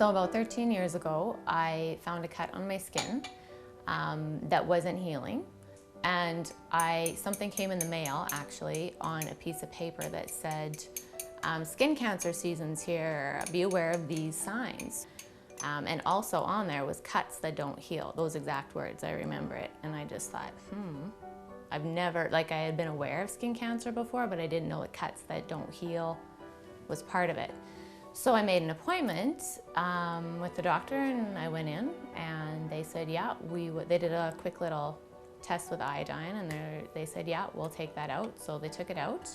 So about 13 years ago, I found a cut on my skin that wasn't healing. And something came in the mail, actually, on a piece of paper that said, skin cancer season's here, be aware of these signs. And also on there was cuts that don't heal, those exact words, I remember it. And I just thought, I've never, like I had been aware of skin cancer before, but I didn't know that cuts that don't heal was part of it. So I made an appointment with the doctor and I went in and they said, yeah, they did a quick little test with iodine and they said, yeah, we'll take that out. So they took it out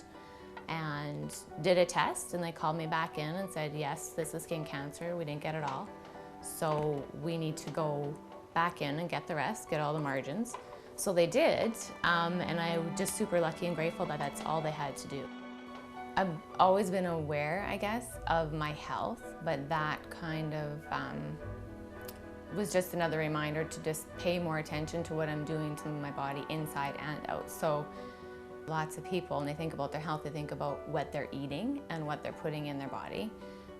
and did a test and they called me back in and said, yes, this is skin cancer. We didn't get it all. So we need to go back in and get the rest, get all the margins. So they did, and I'm just super lucky and grateful that that's all they had to do. I've always been aware, I guess, of my health, but that kind of was just another reminder to just pay more attention to what I'm doing to my body inside and out. So lots of people, when they think about their health, they think about what they're eating and what they're putting in their body.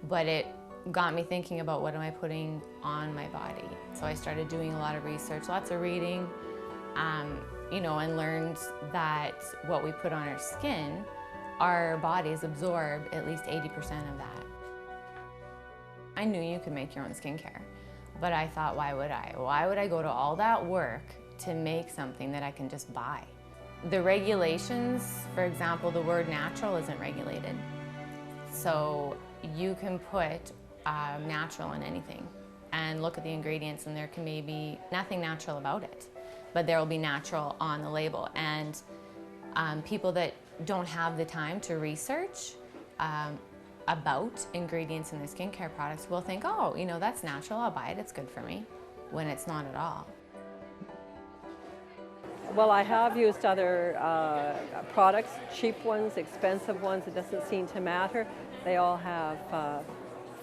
But it got me thinking about what am I putting on my body. So I started doing a lot of research, lots of reading, you know, and learned that what we put on our skin, our bodies absorb at least 80% of that. I knew you could make your own skincare, but I thought, why would I? Why would I go to all that work to make something that I can just buy? The regulations, for example, the word natural isn't regulated. So you can put natural in anything and look at the ingredients and there can maybe nothing natural about it, but there will be natural on the label. And people that don't have the time to research about ingredients in their skincare products will think, oh, you know, that's natural, I'll buy it, it's good for me, when it's not at all. Well, I have used other products, cheap ones, expensive ones, it doesn't seem to matter. They all have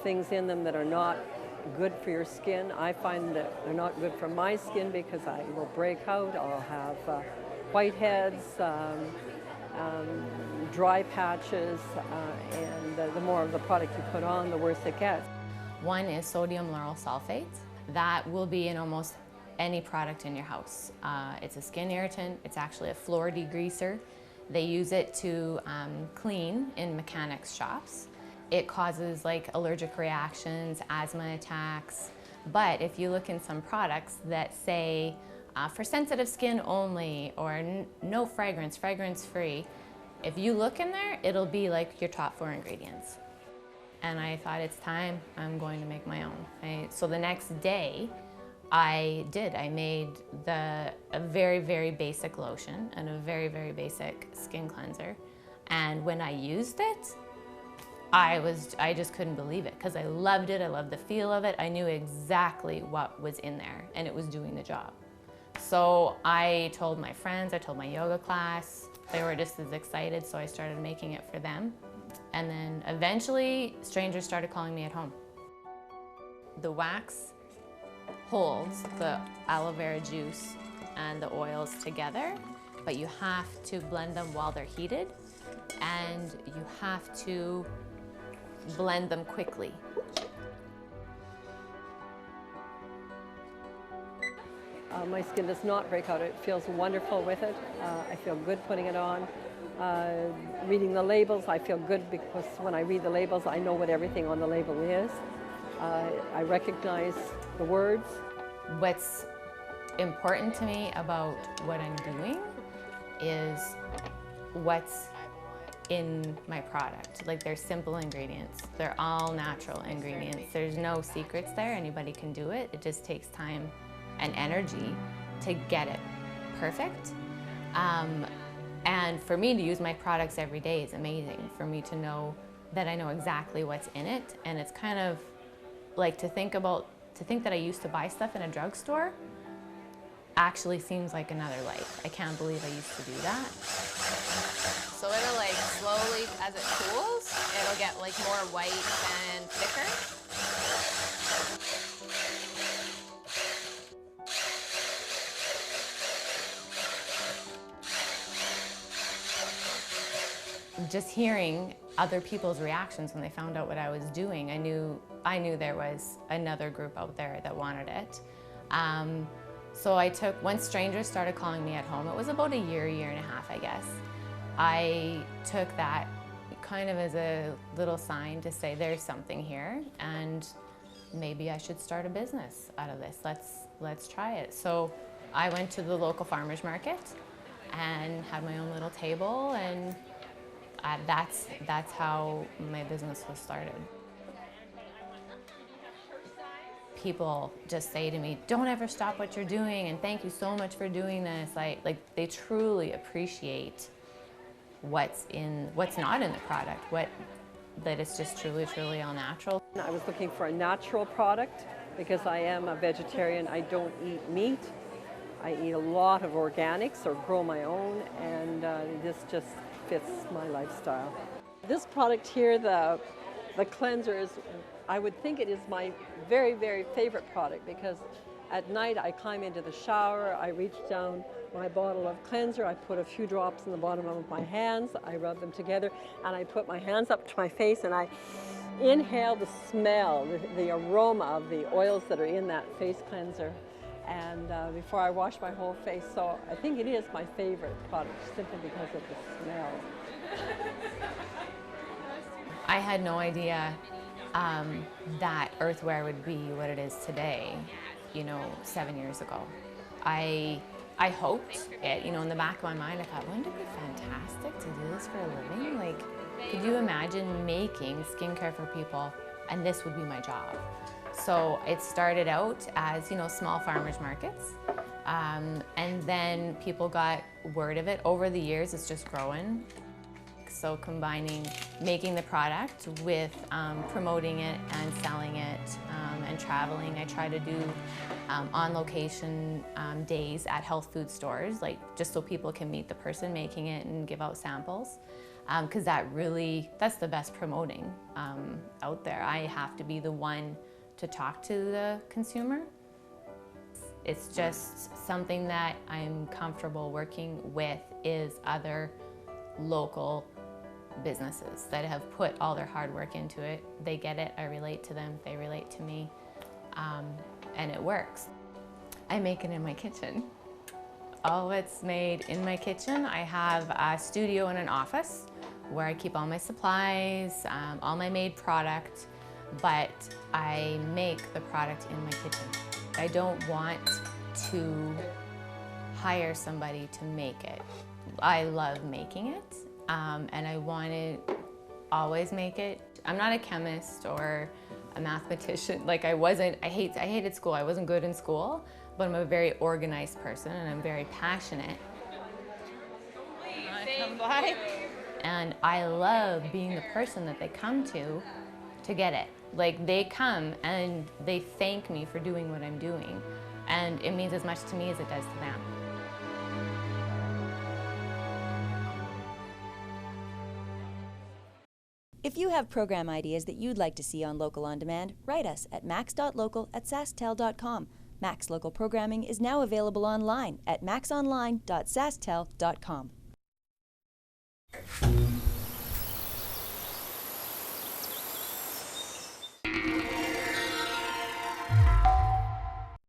things in them that are not good for your skin. I find that they're not good for my skin because I will break out, I'll have whiteheads, dry patches, and the more of the product you put on, the worse it gets. One is sodium lauryl sulfate. That will be in almost any product in your house. It's a skin irritant, it's actually a floor degreaser. They use it to clean in mechanics shops. It causes like allergic reactions, asthma attacks, but if you look in some products that say for sensitive skin only or no fragrance, fragrance free, if you look in there, it'll be like your top 4 ingredients. And I thought, it's time, I'm going to make my own. So the next day, I made a very, very basic lotion and a very, very basic skin cleanser. And when I used it, I just couldn't believe it because I loved it, I loved the feel of it. I knew exactly what was in there and it was doing the job. So I told my friends, I told my yoga class, they were just as excited, so I started making it for them. And then eventually, strangers started calling me at home. The wax holds the aloe vera juice and the oils together, but you have to blend them while they're heated, and you have to blend them quickly. My skin does not break out. It feels wonderful with it. I feel good putting it on. Reading the labels, I feel good because when I read the labels, I know what everything on the label is. I recognize the words. What's important to me about what I'm doing is what's in my product. Like, they're simple ingredients. They're all natural ingredients. There's no secrets there. Anybody can do it. It just takes time and energy to get it perfect. And for me to use my products every day is amazing. For me to know that I know exactly what's in it, and it's kind of like to think that I used to buy stuff in a drugstore actually seems like another life. I can't believe I used to do that. So it'll like slowly, as it cools, it'll get like more white and thicker. just hearing other people's reactions when they found out what I was doing, I knew there was another group out there that wanted it. So once strangers started calling me at home, it was about a year and a half, I guess. I took that kind of as a little sign to say there's something here and maybe I should start a business out of this. Let's try it. So I went to the local farmers market and had my own little table, and that's how my business was started. People just say to me, "Don't ever stop what you're doing, and thank you so much for doing this." Like they truly appreciate what's not in the product, that it's just truly all natural. I was looking for a natural product because I am a vegetarian. I don't eat meat. I eat a lot of organics or grow my own, and this just fits my lifestyle. This product here, the cleanser, I would think it is my very favorite product, because at night I climb into the shower, I reach down my bottle of cleanser, I put a few drops in the bottom of my hands, I rub them together, and I put my hands up to my face and I inhale the smell, the aroma of the oils that are in that face cleanser, and before I wash my whole face. So I think it is my favorite product simply because of the smell. I had no idea that EarthWear would be what it is today, 7 years ago. I hoped it, in the back of my mind, I thought, wouldn't it be fantastic to do this for a living? Like, could you imagine making skincare for people and this would be my job? So it started out as, small farmers markets, and then people got word of it. Over the years, it's just growing. So combining making the product with promoting it and selling it and traveling. I try to do on-location days at health food stores, just so people can meet the person making it and give out samples. Because that's the best promoting out there. I have to be the one to talk to the consumer. It's just something that I'm comfortable working with is other local businesses that have put all their hard work into it. They get it, I relate to them, they relate to me, and it works. I make it in my kitchen. All of it's made in my kitchen. I have a studio and an office where I keep all my supplies, all my made product, but I make the product in my kitchen. I don't want to hire somebody to make it. I love making it, and I want to always make it. I'm not a chemist or a mathematician. I hated school. I wasn't good in school, but I'm a very organized person and I'm very passionate. Come by. And I love being the person that they come to get it. They come and they thank me for doing what I'm doing, and it means as much to me as it does to them. If you have program ideas that you'd like to see on Local On Demand, write us at max.local@sasktel.com. Max Local programming is now available online at maxonline.sasktel.com.